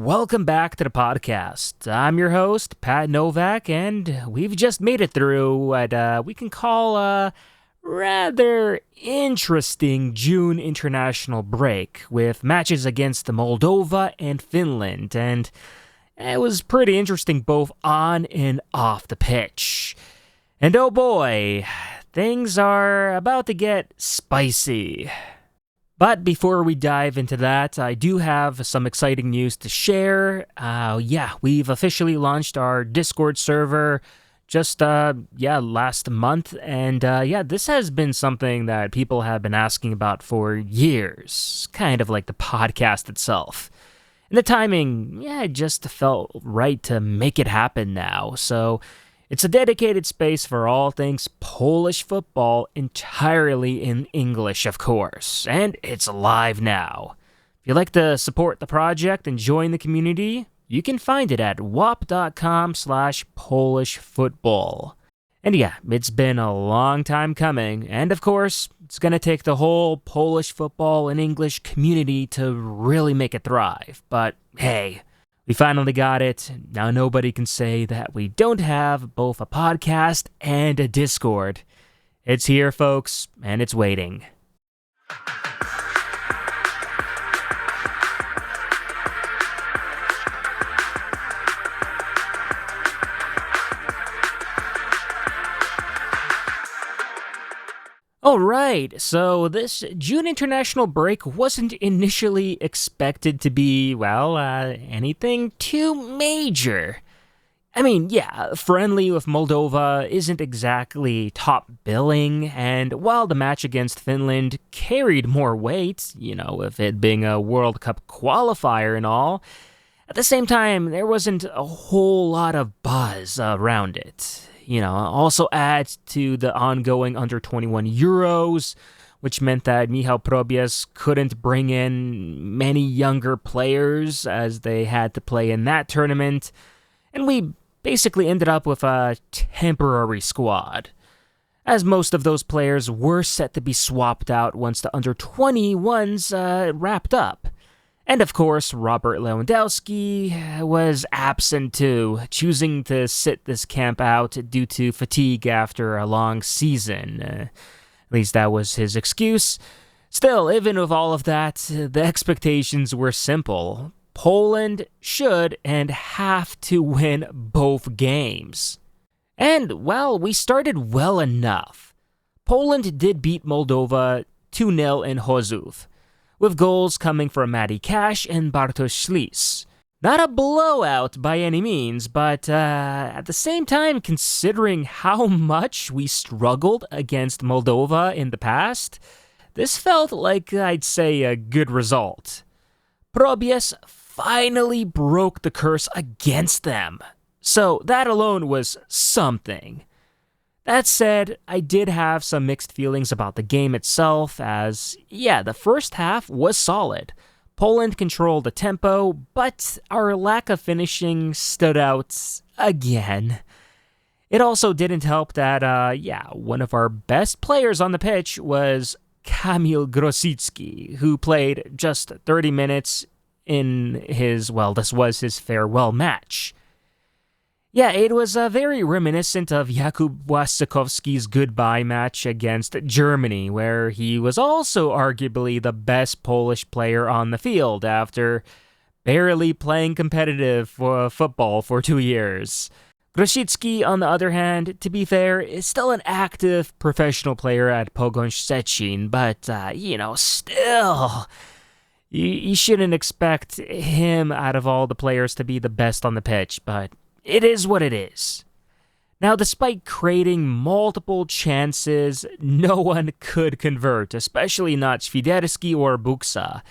welcome back to the podcast. I'm your host, Pat Novak, and we've just made it through what we can call a rather interesting June international break with matches against Moldova and Finland, and it was pretty interesting both on and off the pitch. And oh boy, things are about to get spicy. But before we dive into that, I do have some exciting news to share. We've officially launched our Discord server just last month, and this has been something that people have been asking about for years, kind of like the podcast itself. And the timing, it just felt right to make it happen now. So it's a dedicated space for all things Polish football, entirely in English, of course. And it's live now. If you'd like to support the project and join the community, you can find it at wap.com/PolishFootball. And it's been a long time coming. And of course, it's going to take the whole Polish football and English community to really make it thrive. But hey, we finally got it. Now nobody can say that we don't have both a podcast and a Discord. It's here, folks, and it's waiting. Alright, so this June international break wasn't initially expected to be, anything too major. I mean, friendly with Moldova isn't exactly top billing, and while the match against Finland carried more weight, with it being a World Cup qualifier and all, at the same time, there wasn't a whole lot of buzz around it. Also adds to the ongoing under-21 Euros, which meant that Michał Probierz couldn't bring in many younger players as they had to play in that tournament, and we basically ended up with a temporary squad, as most of those players were set to be swapped out once the under-21s wrapped up. And of course, Robert Lewandowski was absent too, choosing to sit this camp out due to fatigue after a long season. At least that was his excuse. Still, even with all of that, the expectations were simple. Poland should and have to win both games. And, we started well enough. Poland did beat Moldova 2-0 in Chorzów, with goals coming from Matty Cash and Bartosz Ślis. Not a blowout by any means, but at the same time, considering how much we struggled against Moldova in the past, this felt like, I'd say, a good result. Probierz finally broke the curse against them, so that alone was something. That said, I did have some mixed feelings about the game itself as, the first half was solid. Poland controlled the tempo, but our lack of finishing stood out again. It also didn't help that, one of our best players on the pitch was Kamil Grosicki, who played just 30 minutes in this was his farewell match. It was very reminiscent of Jakub Błaszczykowski's goodbye match against Germany, where he was also arguably the best Polish player on the field after barely playing competitive football for 2 years. Grosicki, on the other hand, to be fair, is still an active professional player at Pogoń Szczecin, but, still, you shouldn't expect him out of all the players to be the best on the pitch, but it is what it is. Now, despite creating multiple chances, no one could convert, especially not Świderski or Buksa,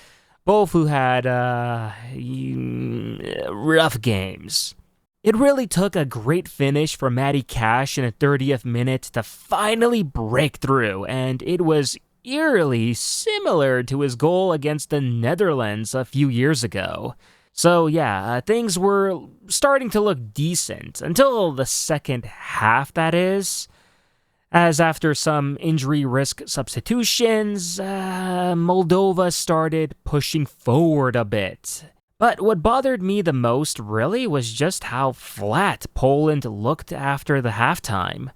both who had rough games. It really took a great finish for Matty Cash in the 30th minute to finally break through, and it was eerily similar to his goal against the Netherlands a few years ago. So things were starting to look decent until the second half, that is. As after some injury risk substitutions, Moldova started pushing forward a bit. But what bothered me the most, really, was just how flat Poland looked after the halftime.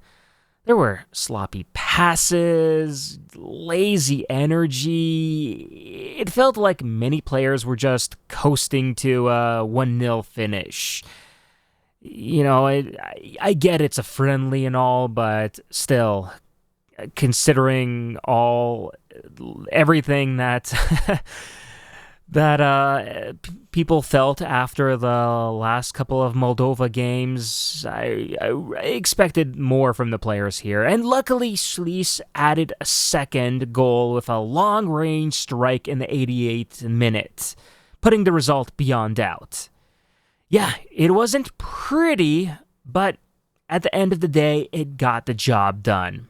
There were sloppy passes, lazy energy. It felt like many players were just coasting to a 1-0 finish. I get it's a friendly and all, but still, considering everything that people felt after the last couple of Moldova games, I expected more from the players here. And luckily, Schließ added a second goal with a long-range strike in the 88th minute, putting the result beyond doubt. Yeah, it wasn't pretty, but at the end of the day, it got the job done.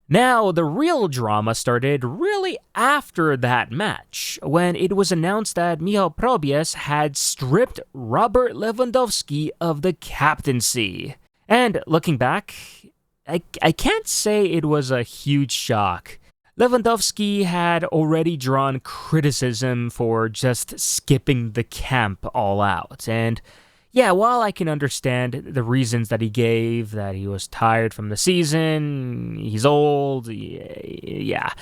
Now, the real drama started really after that match, when it was announced that Michał Probierz had stripped Robert Lewandowski of the captaincy. And looking back, I can't say it was a huge shock. Lewandowski had already drawn criticism for just skipping the camp all out, and yeah, while I can understand the reasons that he gave, that he was tired from the season, he's old, yeah,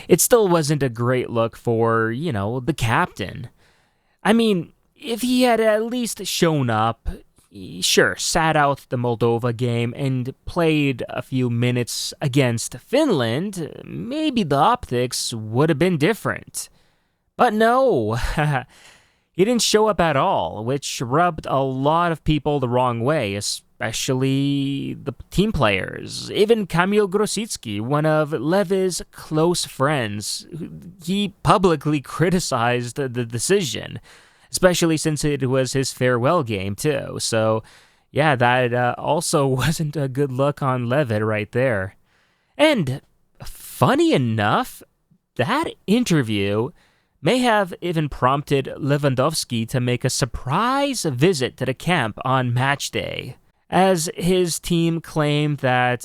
it still wasn't a great look for, the captain. I mean, if he had at least shown up, sure, sat out the Moldova game and played a few minutes against Finland, maybe the optics would have been different. But no, he didn't show up at all, which rubbed a lot of people the wrong way, especially the team players. Even Kamil Grosicki, one of Lewy's close friends, he publicly criticized the decision, especially since it was his farewell game too. So yeah, that also wasn't a good look on Lewy right there. And funny enough, that interview may have even prompted Lewandowski to make a surprise visit to the camp on match day, as his team claimed that,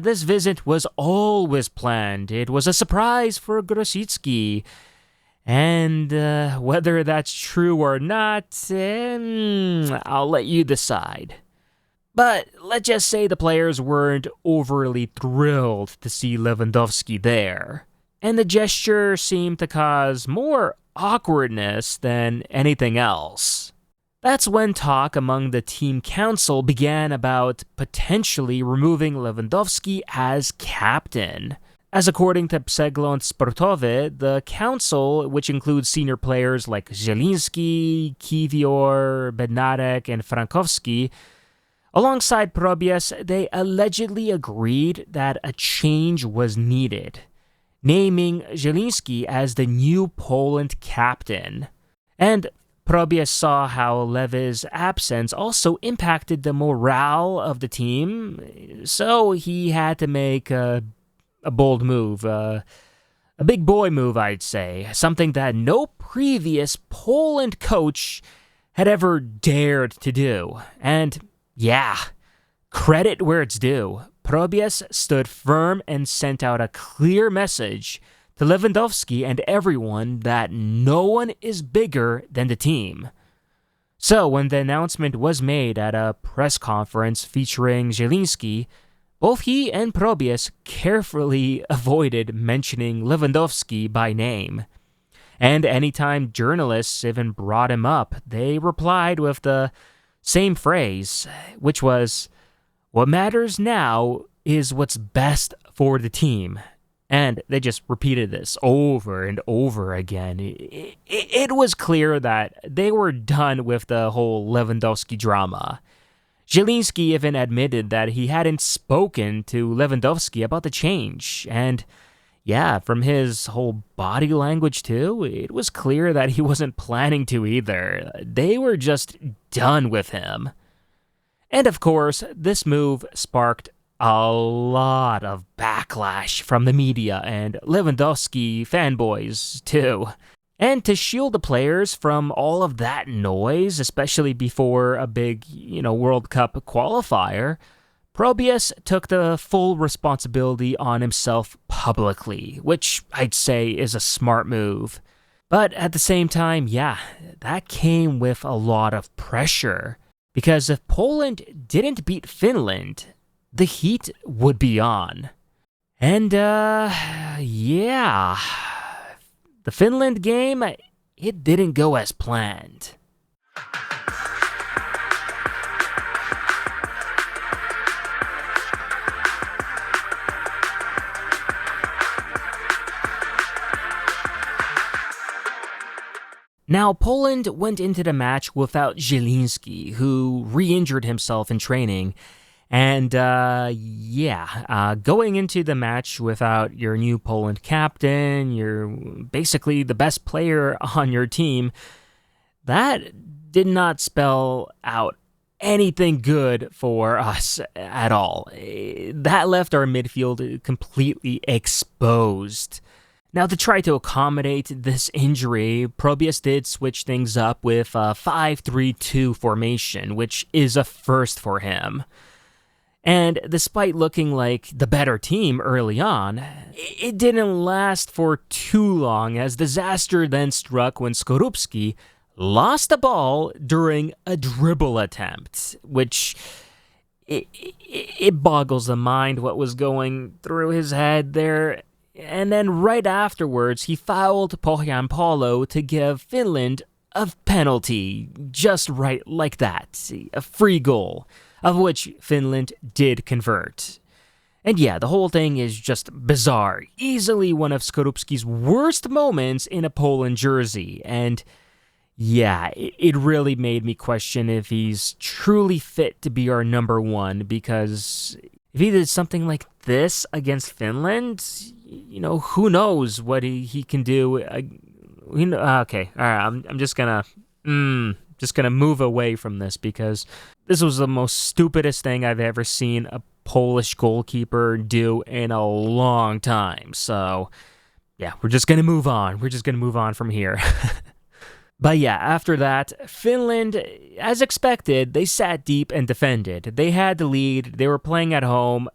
this visit was always planned. It was a surprise for Grosicki. And whether that's true or not, I'll let you decide. But let's just say the players weren't overly thrilled to see Lewandowski there, and the gesture seemed to cause more awkwardness than anything else. That's when talk among the team council began about potentially removing Lewandowski as captain. As according to Przegląd Sportowy, the council, which includes senior players like Zieliński, Kiwior, Bednarek, and Frankowski, alongside Probierz, they allegedly agreed that a change was needed, naming Zieliński as the new Poland captain. And Probierz saw how Lewy's absence also impacted the morale of the team, so he had to make a bold move, a big boy move, I'd say, something that no previous Poland coach had ever dared to do. And yeah, credit where it's due. Probierz stood firm and sent out a clear message to Lewandowski and everyone that no one is bigger than the team. So when the announcement was made at a press conference featuring Zieliński, both he and Probierz carefully avoided mentioning Lewandowski by name. And anytime journalists even brought him up, they replied with the same phrase, which was, "What matters now is what's best for the team." And they just repeated this over and over again. It was clear that they were done with the whole Lewandowski drama. Zieliński even admitted that he hadn't spoken to Lewandowski about the change. And yeah, from his whole body language too, it was clear that he wasn't planning to either. They were just done with him. And of course, this move sparked a lot of backlash from the media and Lewandowski fanboys too. And to shield the players from all of that noise, especially before a big, World Cup qualifier, Probierz took the full responsibility on himself publicly, which I'd say is a smart move. But at the same time, yeah, that came with a lot of pressure. Because if Poland didn't beat Finland, the heat would be on. And, yeah, the Finland game, it didn't go as planned. Now, Poland went into the match without Zieliński, who re-injured himself in training. And, going into the match without your new Poland captain, you're basically the best player on your team, that did not spell out anything good for us at all. That left our midfield completely exposed. Now, to try to accommodate this injury, Probierz did switch things up with a 5-3-2 formation, which is a first for him. And despite looking like the better team early on, it didn't last for too long, as disaster then struck when Skorupski lost the ball during a dribble attempt, which it boggles the mind what was going through his head there. And then right afterwards, he fouled Pohjanpalo to give Finland a penalty, just right like that, a free goal, of which Finland did convert. And yeah, the whole thing is just bizarre, easily one of Skorupski's worst moments in a Poland jersey, and yeah, it really made me question if he's truly fit to be our number one, because if he did something like this against Finland, who knows what he can do. Okay, all right, I'm just gonna move away from this, because this was the most stupidest thing I've ever seen a Polish goalkeeper do in a long time. So, yeah, we're just gonna move on. We're just gonna move on from here. But yeah, after that, Finland, as expected, they sat deep and defended. They had the lead, they were playing at home,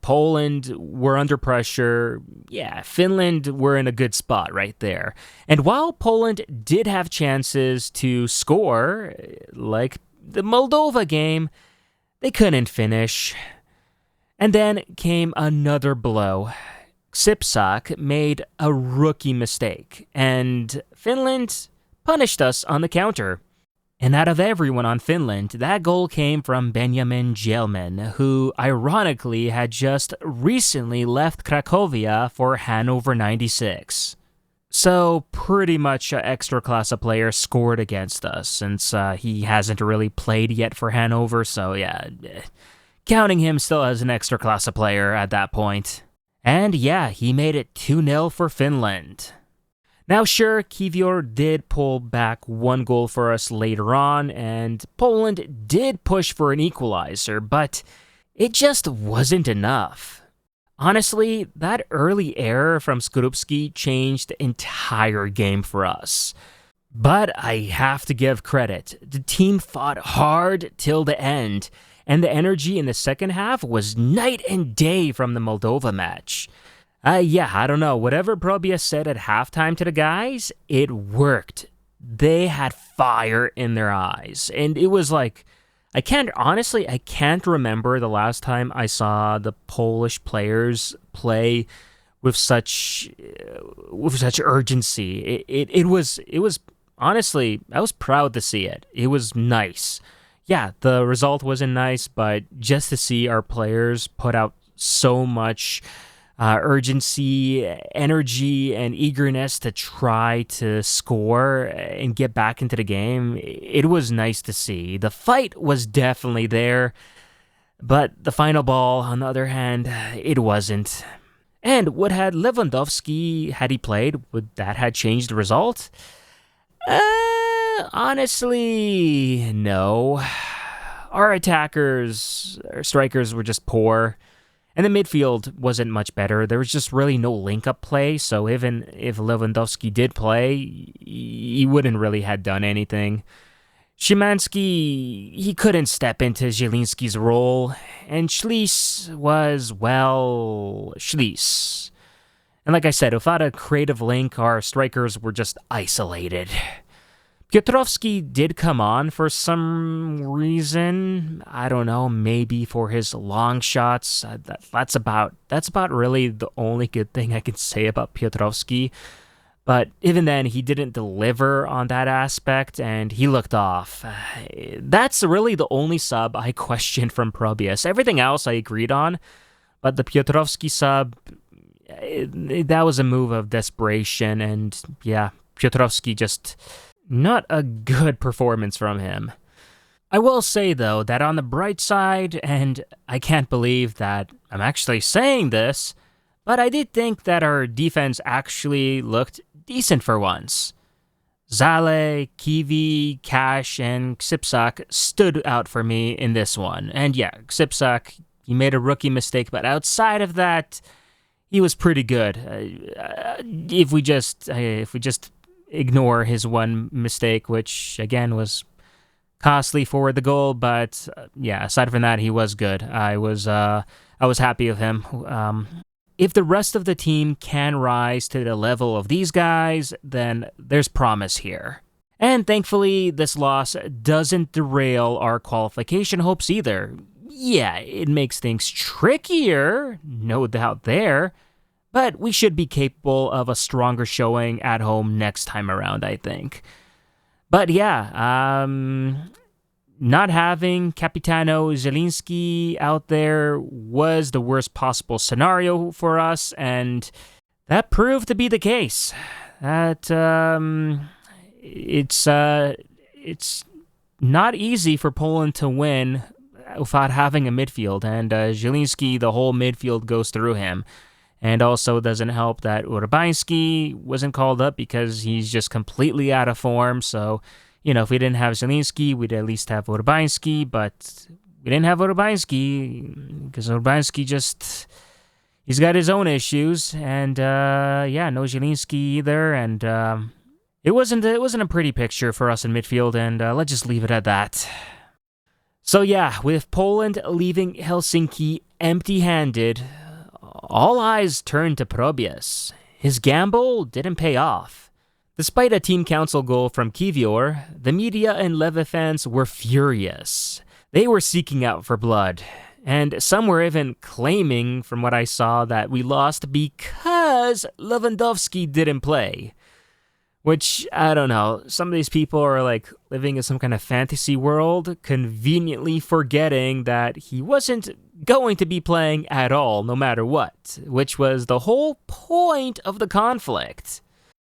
Poland were under pressure. Yeah, Finland were in a good spot right there. And while Poland did have chances to score, like the Moldova game, they couldn't finish. And then came another blow. Sipsak made a rookie mistake, and Finland punished us on the counter. And out of everyone on Finland, that goal came from Benjamin Jelmen, who ironically had just recently left Cracovia for Hannover 96. So pretty much an extra class of player scored against us, since he hasn't really played yet for Hannover, so yeah, counting him still as an extra class of player at that point. And yeah, he made it 2-0 for Finland. Now sure, Kivior did pull back one goal for us later on, and Poland did push for an equalizer, but it just wasn't enough. Honestly, that early error from Skorupski changed the entire game for us. But I have to give credit. The team fought hard till the end, and the energy in the second half was night and day from the Moldova match. I don't know. Whatever Probierz said at halftime to the guys, it worked. They had fire in their eyes. And it was like, I can't remember the last time I saw the Polish players play with such urgency. It was honestly, I was proud to see it. It was nice. Yeah, the result wasn't nice, but just to see our players put out so much urgency, energy, and eagerness to try to score and get back into the game, it was nice to see. The fight was definitely there, but the final ball, on the other hand, it wasn't. And would had Lewandowski, had he played, would that have changed the result? Honestly, no. Our strikers were just poor. And the midfield wasn't much better. There was just really no link-up play, so even if Lewandowski did play, he wouldn't really have done anything. Szymanski, he couldn't step into Zieliński's role, and Schließ was, well, Schließ. And like I said, without a creative link, our strikers were just isolated. Piotrowski did come on for some reason. I don't know, maybe for his long shots. That's about really the only good thing I can say about Piotrowski. But even then, he didn't deliver on that aspect, and he looked off. That's really the only sub I questioned from Probierz. Everything else I agreed on, but the Piotrowski sub, that was a move of desperation, and yeah, Piotrowski just not a good performance from him. I will say, though, that on the bright side, and I can't believe that I'm actually saying this, but I did think that our defense actually looked decent for once. Zale, Kiwi, Cash, and Ksipsak stood out for me in this one. And yeah, Ksipsak, he made a rookie mistake, but outside of that, he was pretty good. If we just ignore his one mistake, which again was costly for the goal, but yeah, aside from that, he was good. I was happy with him. If the rest of the team can rise to the level of these guys, then there's promise here. And thankfully, this loss doesn't derail our qualification hopes either. Yeah, it makes things trickier, no doubt there, but we should be capable of a stronger showing at home next time around, I think. But yeah, not having Capitano Zielinski out there was the worst possible scenario for us, and that proved to be the case. That it's not easy for Poland to win without having a midfield, and Zielinski, the whole midfield goes through him. And also doesn't help that Urbański wasn't called up because he's just completely out of form, so if we didn't have Zielinski, we'd at least have Urbański, but we didn't have Urbański because Urbański he's got his own issues, and no Zielinski either, and it wasn't a pretty picture for us in midfield, and let's just leave it at that. So yeah, with Poland leaving Helsinki empty-handed, all eyes turned to Probierz. His gamble didn't pay off. Despite a team council goal from Kivior, the media and Leve fans were furious. They were seeking out for blood, and some were even claiming, from what I saw, that we lost because Lewandowski didn't play. Which, I don't know, some of these people are like living in some kind of fantasy world, conveniently forgetting that he wasn't going to be playing at all, no matter what, which was the whole point of the conflict.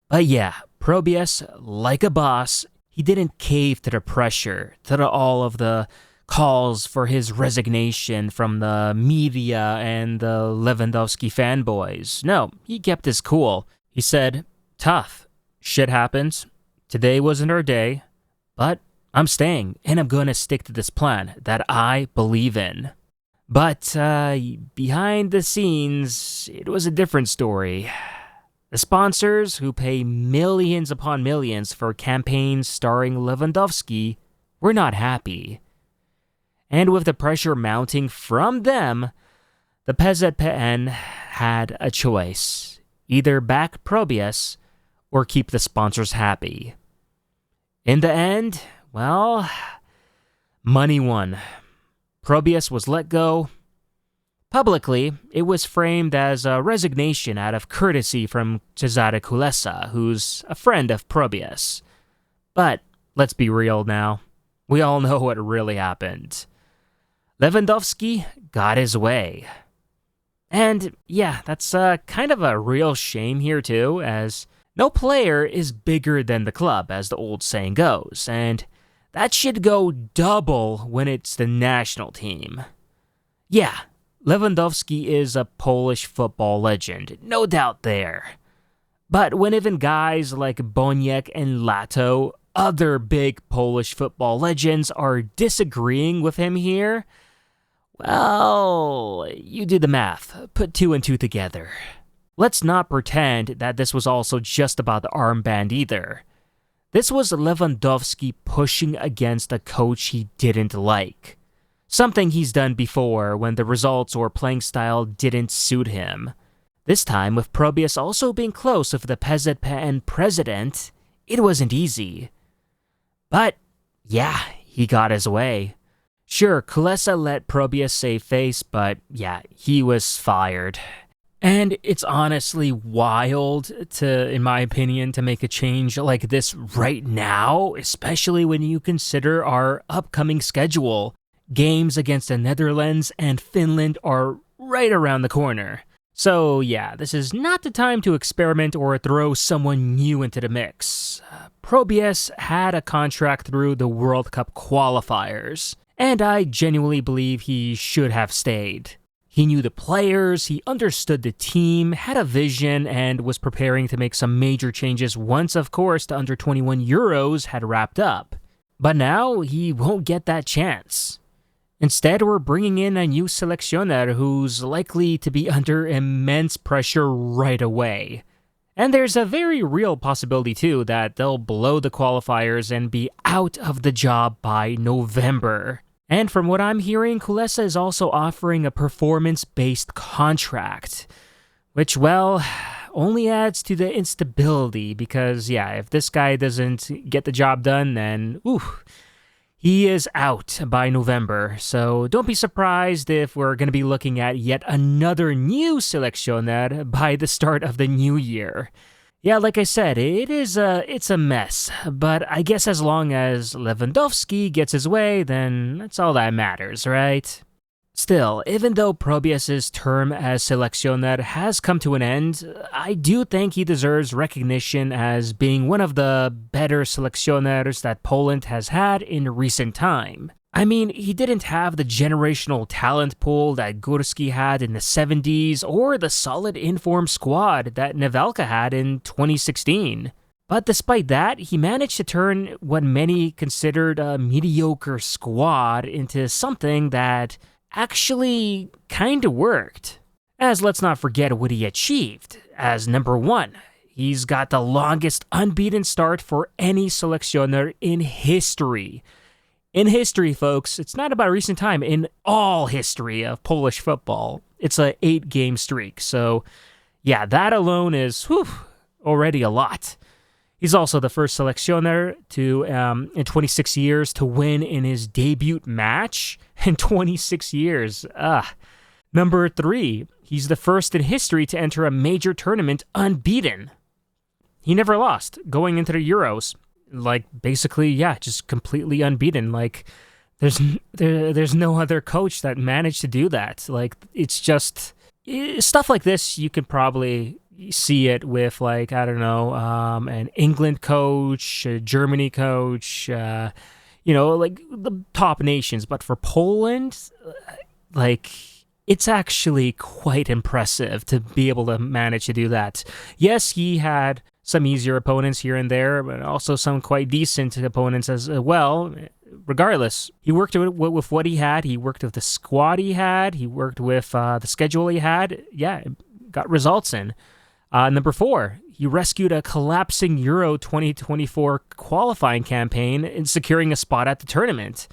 But yeah, Probierz, like a boss, he didn't cave to the pressure, to all of the calls for his resignation from the media and the Lewandowski fanboys. No, he kept his cool. He said, tough. Shit happens. Today wasn't our day, but I'm staying, and I'm going to stick to this plan that I believe in. But behind the scenes, it was a different story. The sponsors, who pay millions upon millions for campaigns starring Lewandowski, were not happy. And with the pressure mounting from them, the PZPN had a choice. Either back Probierz or keep the sponsors happy. In the end, well, money won. Probierz was let go. Publicly, it was framed as a resignation out of courtesy from Cezary Kulesa, who's a friend of Probierz. But let's be real now. We all know what really happened. Lewandowski got his way. And yeah, that's kind of a real shame here too, as no player is bigger than the club, as the old saying goes, and that should go double when it's the national team. Yeah, Lewandowski is a Polish football legend, no doubt there. But when even guys like Boniek and Lato, other big Polish football legends, are disagreeing with him here, well, you do the math, put 2 and 2 together. Let's not pretend that this was also just about the armband either. This was Lewandowski pushing against a coach he didn't like. Something he's done before when the results or playing style didn't suit him. This time, with Probierz also being close with the PZPN president, it wasn't easy. But, yeah, he got his way. Sure, Kulesa let Probierz save face, but yeah, he was fired. And it's honestly wild in my opinion, to make a change like this right now, especially when you consider our upcoming schedule. Games against the Netherlands and Finland are right around the corner. So yeah, this is not the time to experiment or throw someone new into the mix. Probierz had a contract through the World Cup qualifiers, and I genuinely believe he should have stayed. He knew the players, he understood the team, had a vision, and was preparing to make some major changes once, of course, the Under-21 Euros had wrapped up. But now, he won't get that chance. Instead, we're bringing in a new seleccioner who's likely to be under immense pressure right away. And there's a very real possibility, too, that they'll blow the qualifiers and be out of the job by November. And from what I'm hearing, Kulesa is also offering a performance-based contract, which, well, only adds to the instability because, yeah, if this guy doesn't get the job done, then, he is out by November. So don't be surprised if we're going to be looking at yet another new seleccioner by the start of the new year. Yeah, like I said, it's a mess, but I guess as long as Lewandowski gets his way, then that's all that matters, right? Still, even though Probierz's term as seleccioner has come to an end, I do think he deserves recognition as being one of the better seleccioners that Poland has had in recent time. I mean, he didn't have the generational talent pool that Górski had in the 70s or the solid informed squad that Nevalka had in 2016. But despite that, he managed to turn what many considered a mediocre squad into something that actually kinda worked. As let's not forget what he achieved. As number one, he's got the longest unbeaten start for any seleccioner in history. In history, folks, it's not about recent time. In all history of Polish football, it's a 8-game streak. So, yeah, that alone is already a lot. He's also the first seleccioner to, in 26 years, to win in his debut match in 26 years. Number 3, he's the first in history to enter a major tournament unbeaten. He never lost going into the Euros. Like, basically, yeah, just completely unbeaten. Like, there's no other coach that managed to do that. Like, it's just stuff like this. You could probably see it with, like, I don't know, an England coach, a Germany coach, like the top nations. But for Poland, like, it's actually quite impressive to be able to manage to do that. Yes, he had some easier opponents here and there, but also some quite decent opponents as well. Regardless, he worked with what he had. He worked with the squad he had. He worked with the schedule he had. Yeah, got results in. Number 4, he rescued a collapsing Euro 2024 qualifying campaign in securing a spot at the tournament.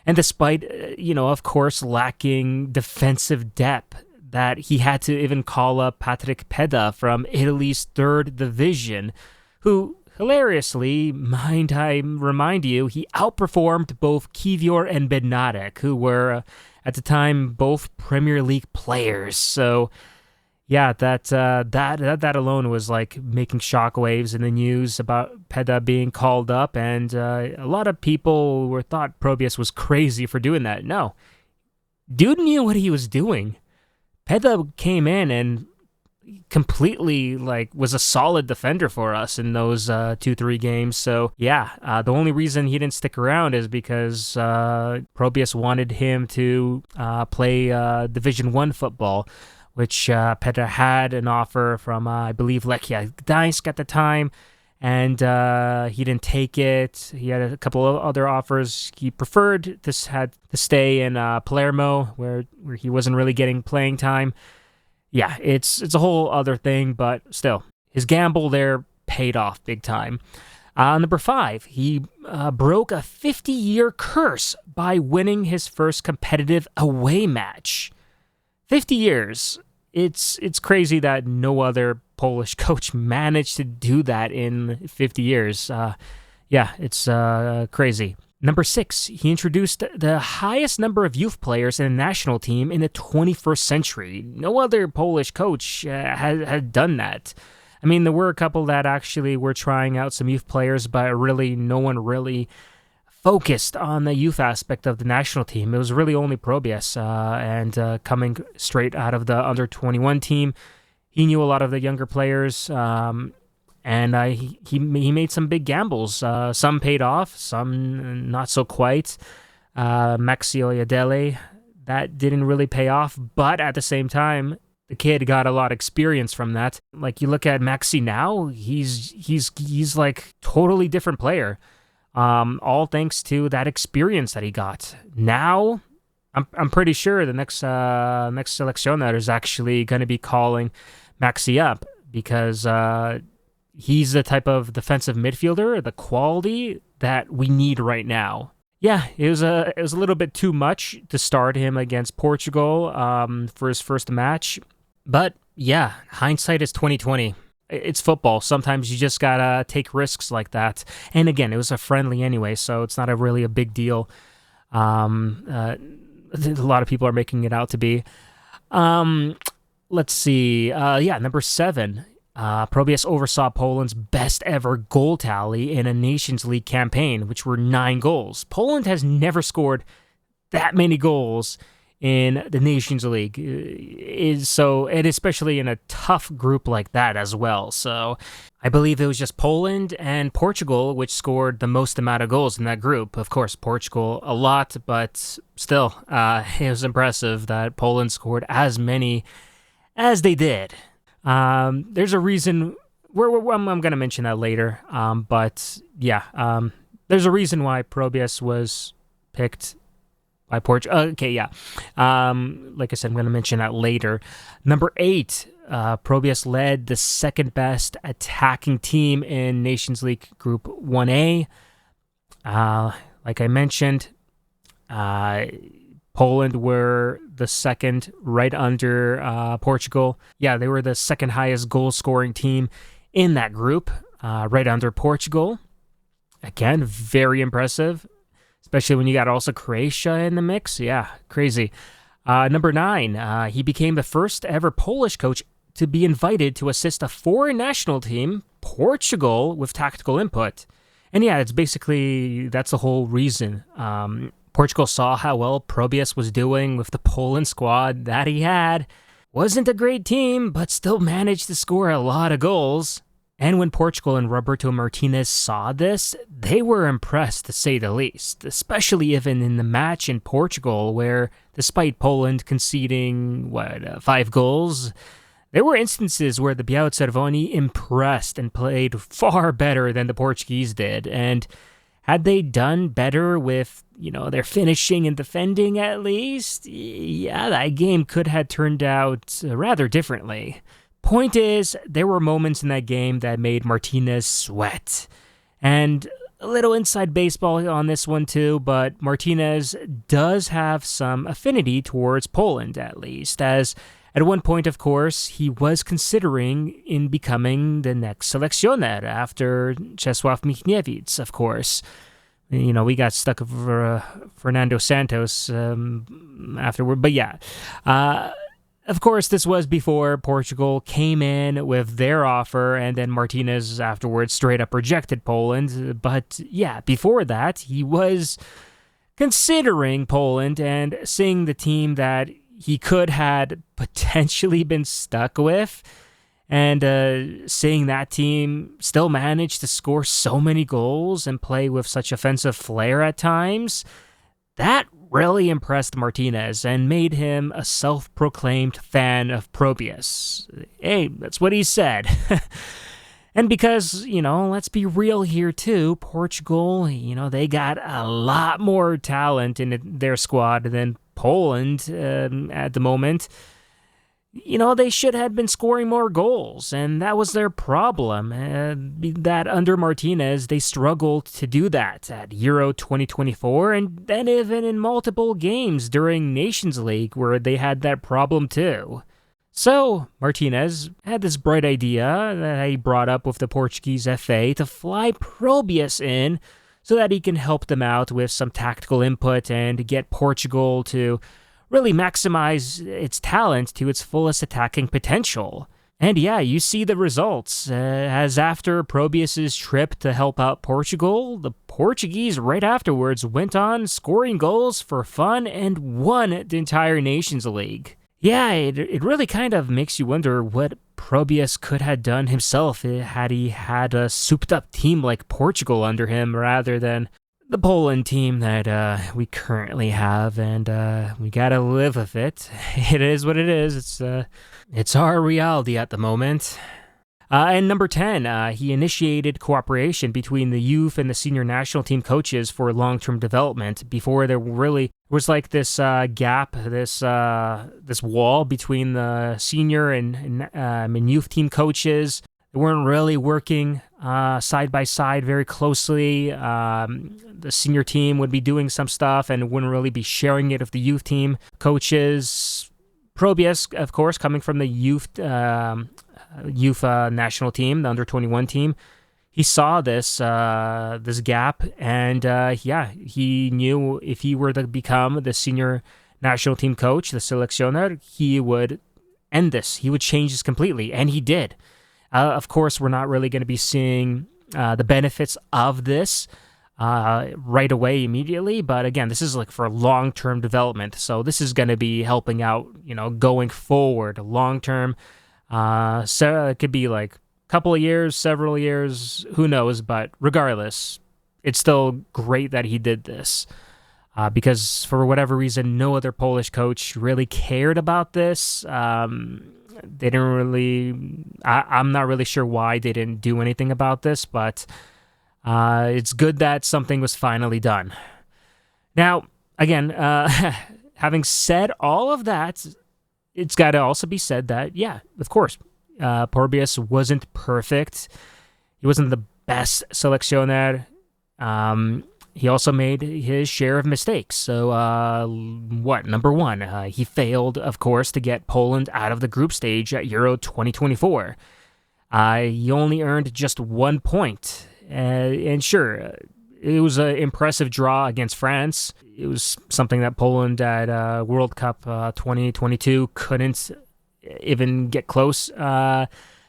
And despite, of course, lacking defensive depth, that he had to even call up Patrick Peda from Italy's 3rd division, who, hilariously, mind I remind you, he outperformed both Kivior and Bednarek, who were, at the time, both Premier League players. So, yeah, that alone was like making shockwaves in the news about Peda being called up, and a lot of people thought Probierz was crazy for doing that. No, dude knew what he was doing. Peda came in and completely was a solid defender for us in those 2-3 games. So yeah, the only reason he didn't stick around is because Probierz wanted him to play Division 1 football, which Peda had an offer from, I believe, Lechia Gdańsk at the time, and he didn't take it. He had a couple of other offers. He preferred to stay in Palermo, where he wasn't really getting playing time. Yeah, it's a whole other thing, but still, his gamble there paid off big time. Number 5, he broke a 50-year curse by winning his first competitive away match. 50 years It's crazy that no other Polish coach managed to do that in 50 years. Yeah, it's crazy. Number 6, he introduced the highest number of youth players in a national team in the 21st century. No other Polish coach had done that. I mean, there were a couple that actually were trying out some youth players, but really no one really focused on the youth aspect of the national team. It was really only Probierz, and coming straight out of the under-21 team, he knew a lot of the younger players, and he made some big gambles. Some paid off, some not so quite. Maxi Oyedele, that didn't really pay off, but at the same time, the kid got a lot of experience from that. Like, you look at Maxi now, he's like totally different player. All thanks to that experience that he got. Now, I'm pretty sure the next seleccioner is actually going to be calling Maxi up, because he's the type of defensive midfielder, the quality that we need right now. Yeah, it was a little bit too much to start him against Portugal for his first match, but yeah, hindsight is 2020. It's football. Sometimes you just gotta take risks like that. And again, it was a friendly anyway, so it's not really a big deal. A lot of people are making it out to be. Let's see. Number 7. Probierz oversaw Poland's best ever goal tally in a Nations League campaign, which were 9 goals. Poland has never scored that many goals in the Nations League, and especially in a tough group like that as well. So I believe it was just Poland and Portugal which scored the most amount of goals in that group. Of course, Portugal a lot, but still, it was impressive that Poland scored as many as they did. There's a reason. I'm going to mention that later. But yeah, there's a reason why Probierz was picked by Portugal. Okay, yeah. Like I said, I'm going to mention that later. Number 8, Probierz led the second best attacking team in Nations League Group 1A. Like I mentioned, Poland were the second, right under Portugal. Yeah, they were the second highest goal-scoring team in that group, right under Portugal. Again, very impressive, especially when you got also Croatia in the mix. Yeah, crazy. Number 9, he became the first ever Polish coach to be invited to assist a foreign national team, Portugal, with tactical input. And yeah, that's the whole reason. Portugal saw how well Probierz was doing with the Poland squad that he had. Wasn't a great team, but still managed to score a lot of goals. And when Portugal and Roberto Martinez saw this, they were impressed, to say the least, especially even in the match in Portugal, where despite Poland conceding, 5 goals, there were instances where the Białe-Czerwoni impressed and played far better than the Portuguese did. And had they done better with, their finishing and defending at least, yeah, that game could have turned out rather differently. Point is, there were moments in that game that made Martinez sweat. And a little inside baseball on this one too, but Martinez does have some affinity towards Poland, at least, as at one point, of course, he was considering in becoming the next seleccioner after Czesław Michniewicz, of course. We got stuck with Fernando Santos afterward, but yeah. Of course, this was before Portugal came in with their offer, and then Martinez afterwards straight up rejected Poland. But yeah, before that, he was considering Poland and seeing the team that he could had potentially been stuck with, and seeing that team still manage to score so many goals and play with such offensive flair at times, that really impressed Martinez and made him a self-proclaimed fan of Probierz. Hey, that's what he said. And because, let's be real here too, Portugal, they got a lot more talent in their squad than Poland at the moment. They should have been scoring more goals, and that was their problem. That under Martinez, they struggled to do that at Euro 2024, and then even in multiple games during Nations League where they had that problem too. So Martinez had this bright idea that he brought up with the Portuguese FA to fly Probius in so that he can help them out with some tactical input and get Portugal to really maximize its talent to its fullest attacking potential. And yeah, you see the results, as after Probius's trip to help out Portugal, the Portuguese right afterwards went on scoring goals for fun and won the entire Nations League. Yeah, it really kind of makes you wonder what Probius could have done himself had he had a souped-up team like Portugal under him rather than the Poland team that we currently have, and we gotta live with it. It is what it is. It's our reality at the moment. And number 10, he initiated cooperation between the youth and the senior national team coaches for long-term development. Before there really was like this gap, this wall between the senior and youth team coaches. They weren't really working side by side very closely. The senior team would be doing some stuff and wouldn't really be sharing it with the youth team coaches. Probius, of course, coming from the youth national team, the under-21 team, he saw this gap, and he knew if he were to become the senior national team coach, the seleccioner, he would end this. He would change this completely, and he did. Of course, we're not really going to be seeing the benefits of this right away immediately, but again, this is like for long-term development, so this is going to be helping out, going forward, long-term. So it could be like a couple of years, several years, who knows, but regardless, it's still great that he did this. Because for whatever reason, no other Polish coach really cared about this. They didn't really, I'm not really sure why they didn't do anything about this, but it's good that something was finally done. Now, again, having said all of that, it's got to also be said that, yeah, of course, Probius wasn't perfect. He wasn't the best seleccioner. He also made his share of mistakes. So, number one, he failed, of course, to get Poland out of the group stage at Euro 2024. He only earned just 1 point. And sure, it was an impressive draw against France. It was something that Poland at World Cup 2022 couldn't even get close to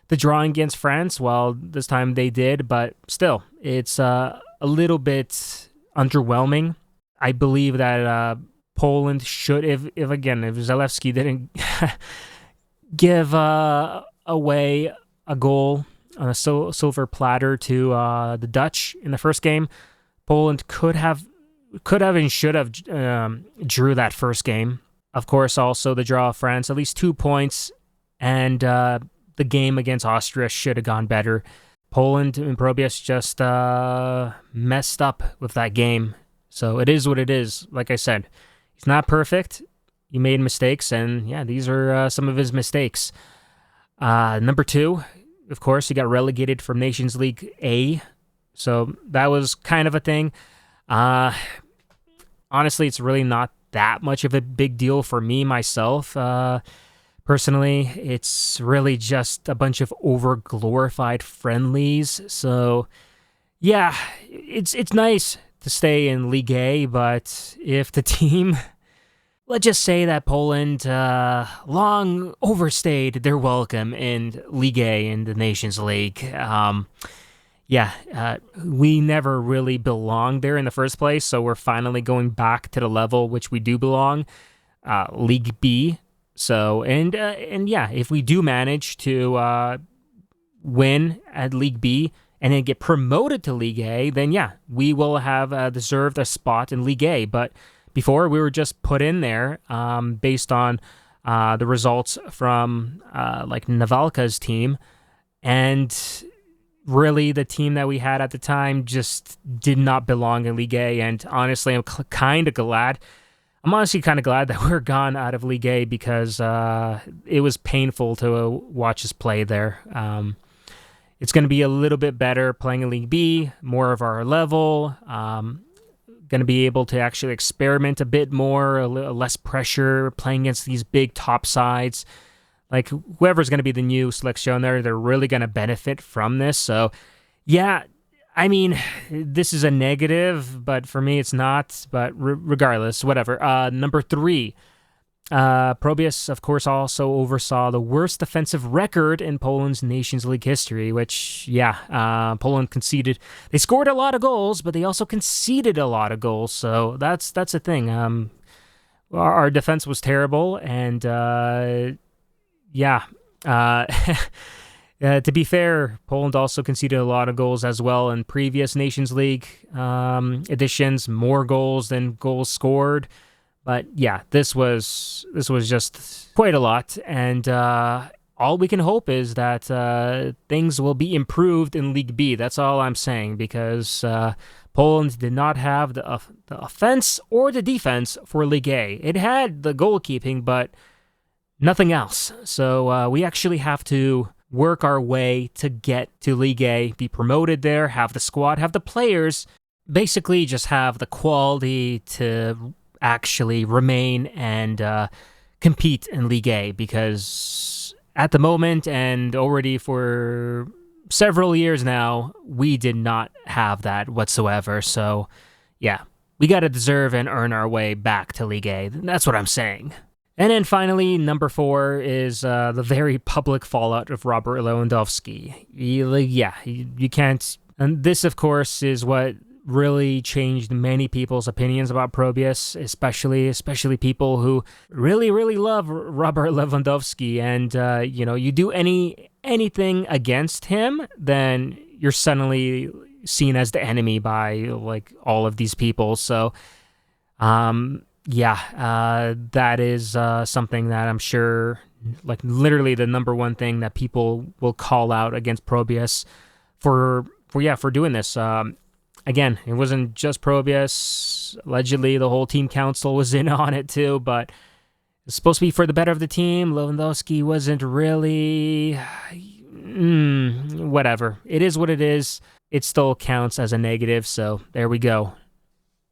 drawing against France. Well, this time they did, but still, it's a little bit underwhelming. I believe that Poland should, if Zalewski didn't give away a goal on a silver platter to the Dutch in the first game, Poland could have and should have drew that first game. Of course, also the draw of France, at least 2 points, and the game against Austria should have gone better. Poland and Probius just messed up with that game. So it is what it is. Like I said, he's not perfect. He made mistakes, and yeah, these are some of his mistakes. Number 2, of course, he got relegated from Nations League A. So that was kind of a thing. Honestly, it's really not that much of a big deal for me, myself. Personally, it's really just a bunch of over-glorified friendlies. So, yeah, it's nice to stay in League A, but if the team, let's just say that Poland long overstayed their welcome in League A in the Nations League. We never really belonged there in the first place, so we're finally going back to the level which we do belong, League B. So, if we do manage to win at League B and then get promoted to League A, then yeah, we will have deserved a spot in League A. But before, we were just put in there based on the results from like Nawalka's team, and really the team that we had at the time just did not belong in League A. And honestly, I'm kind of glad. I'm honestly kind of glad that we're gone out of League A, because it was painful to watch us play there. It's going to be a little bit better playing in League B, more of our level. Going to be able to actually experiment a bit more, less pressure, playing against these big top sides like whoever's going to be the new selectioner, they're really going to benefit from this. So yeah, I mean, this is a negative, but for me it's not. But regardless, whatever. Number 3. Probierz, of course, also oversaw the worst defensive record in Poland's Nations League history, which, Poland conceded. They scored a lot of goals, but they also conceded a lot of goals, so that's a thing. Our defense was terrible, and, to be fair, Poland also conceded a lot of goals as well in previous Nations League editions, more goals than goals scored. But yeah, this was just quite a lot, and all we can hope is that things will be improved in League B. That's all I'm saying, because Poland did not have the offense or the defense for League A. It had the goalkeeping, but nothing else. So we actually have to work our way to get to League A, be promoted there, have the squad, have the players, basically just have the quality to actually remain and compete in League A, because at the moment and already for several years now, we did not have that whatsoever. So yeah, we got to deserve and earn our way back to League A. That's what I'm saying. And then finally, number 4 is the very public fallout of Robert Lewandowski. You can't... And this, of course, is what really changed many people's opinions about Probierz, especially people who really, really love Robert Lewandowski. And, you do anything against him, then you're suddenly seen as the enemy by, like, all of these people. So, that is something that I'm sure, like, literally the number one thing that people will call out against Probierz for doing this. Again, it wasn't just Probierz. Allegedly, the whole team council was in on it too, but it's supposed to be for the better of the team. Lewandowski wasn't really... whatever. It is what it is. It still counts as a negative, so there we go.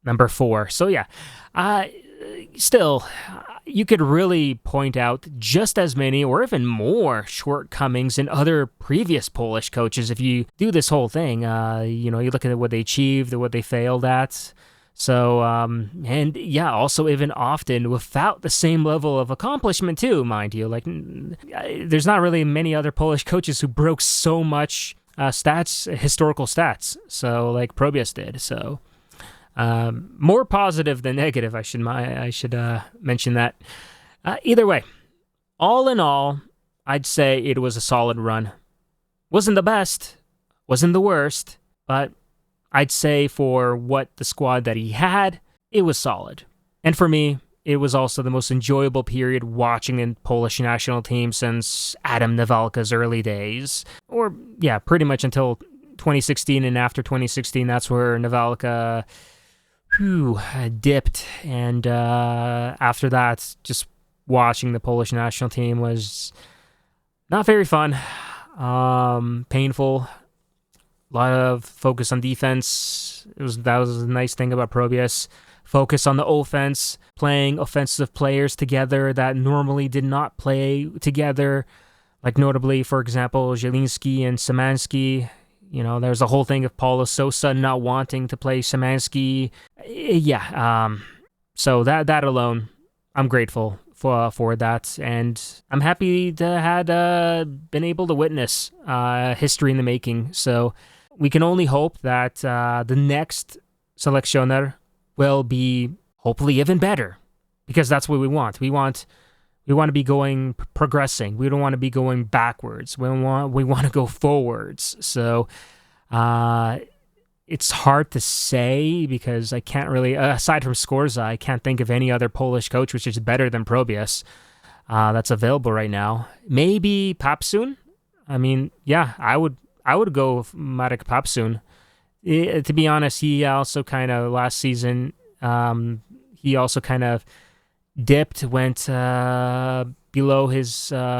Number 4. So yeah, still, you could really point out just as many or even more shortcomings in other previous Polish coaches if you do this whole thing. You look at what they achieved and what they failed at. So, also even often without the same level of accomplishment too, mind you. Like, there's not really many other Polish coaches who broke so much historical stats. So, like Probierz did. So, more positive than negative. I should mention that. Either way, all in all, I'd say it was a solid run. Wasn't the best, wasn't the worst, but I'd say for what the squad that he had, it was solid. And for me, it was also the most enjoyable period watching the Polish national team since Adam Nawalka's early days. Or, yeah, pretty much until 2016, and after 2016, that's where Nawalka dipped. And after that, just watching the Polish national team was not very fun. Painful. A lot of focus on defense. That was a nice thing about Probierz. Focus on the offense, playing offensive players together that normally did not play together. Like notably, for example, Zielinski and Szymanski. There's a whole thing of Paulo Sousa not wanting to play Szymanski. So that alone, I'm grateful for that, and I'm happy to had been able to witness history in the making. So we can only hope that the next selectioner will be hopefully even better, because that's what we want. We want to be progressing. We don't want to be going backwards. We want to go forwards. So it's hard to say, because I can't really, aside from Skorza, I can't think of any other Polish coach which is better than Probierz that's available right now. Maybe Papsun. I mean, yeah, I would go with Marek Papsun. To be honest, he also kind of last season, he also kind of dipped, went below his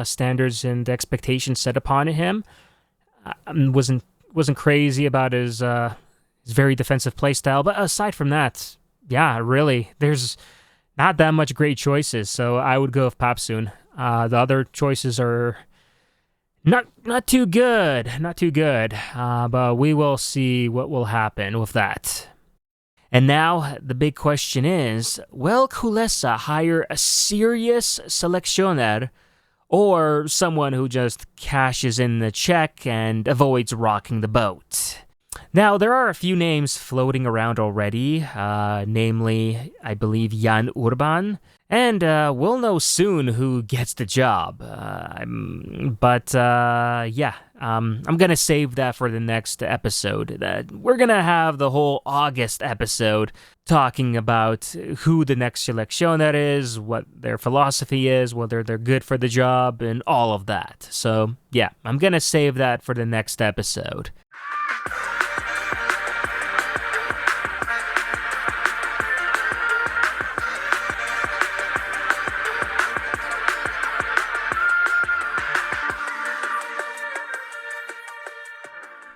standards and the expectations set upon him. Wasn't crazy about his very defensive play style, but aside from that, yeah, really, there's not that much great choices. So I would go with Papsun. The other choices are not too good, not too good. But we will see what will happen with that. And now the big question is, will Kulesa hire a serious selectioner or someone who just cashes in the check and avoids rocking the boat? Now, there are a few names floating around already, namely, I believe, Jan Urban, and we'll know soon who gets the job. I'm going to save that for the next episode. We're going to have the whole August episode talking about who the next selectioner is, what their philosophy is, whether they're good for the job, and all of that. So, yeah, I'm going to save that for the next episode.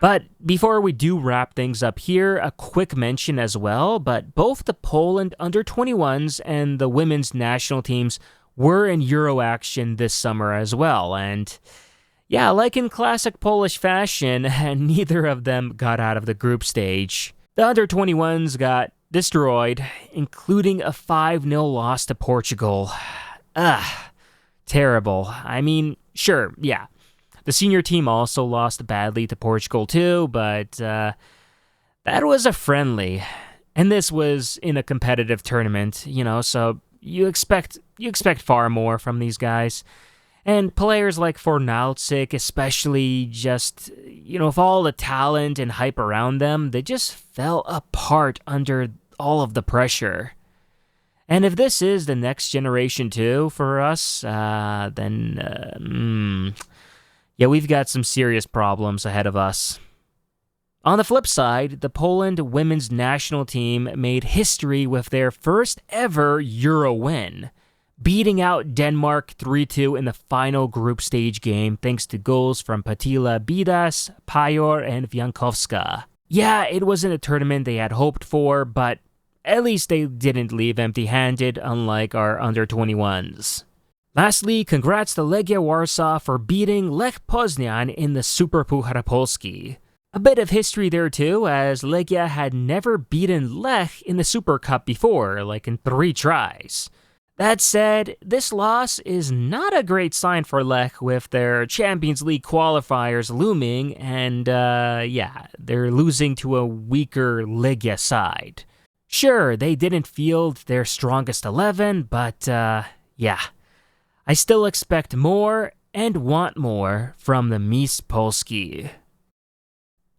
But before we do wrap things up here, a quick mention as well, but both the Poland under-21s and the women's national teams were in Euro action this summer as well, and yeah, like in classic Polish fashion, neither of them got out of the group stage. The under-21s got destroyed, including a 5-0 loss to Portugal. Terrible. I mean, sure, yeah. The senior team also lost badly to Portugal too, but that was a friendly. And this was in a competitive tournament, so you expect far more from these guys. And players like Fornalczyk, especially, just, with all the talent and hype around them, they just fell apart under all of the pressure. And if this is the next generation too for us, then we've got some serious problems ahead of us. On the flip side, the Poland women's national team made history with their first ever Euro win, beating out Denmark 3-2 in the final group stage game thanks to goals from Patila Bidas, Pajor, and Wiankowska. Yeah, it wasn't a tournament they had hoped for, but at least they didn't leave empty-handed, unlike our under-21s. Lastly, congrats to Legia Warsaw for beating Lech Poznan in the Superpuchar Polski. A bit of history there too, as Legia had never beaten Lech in the Super Cup before, like in 3 tries. That said, this loss is not a great sign for Lech with their Champions League qualifiers looming, and they're losing to a weaker Legia side. Sure, they didn't field their strongest 11, but I still expect more and want more from the Mistrz Polski.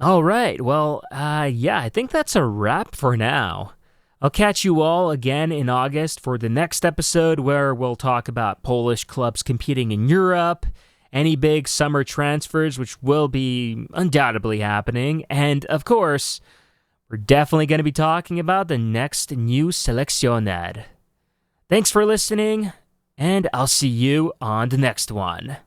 Alright, well, I think that's a wrap for now. I'll catch you all again in August for the next episode where we'll talk about Polish clubs competing in Europe, any big summer transfers which will be undoubtedly happening, and of course, we're definitely going to be talking about the next new seleccioner. Thanks for listening, and I'll see you on the next one.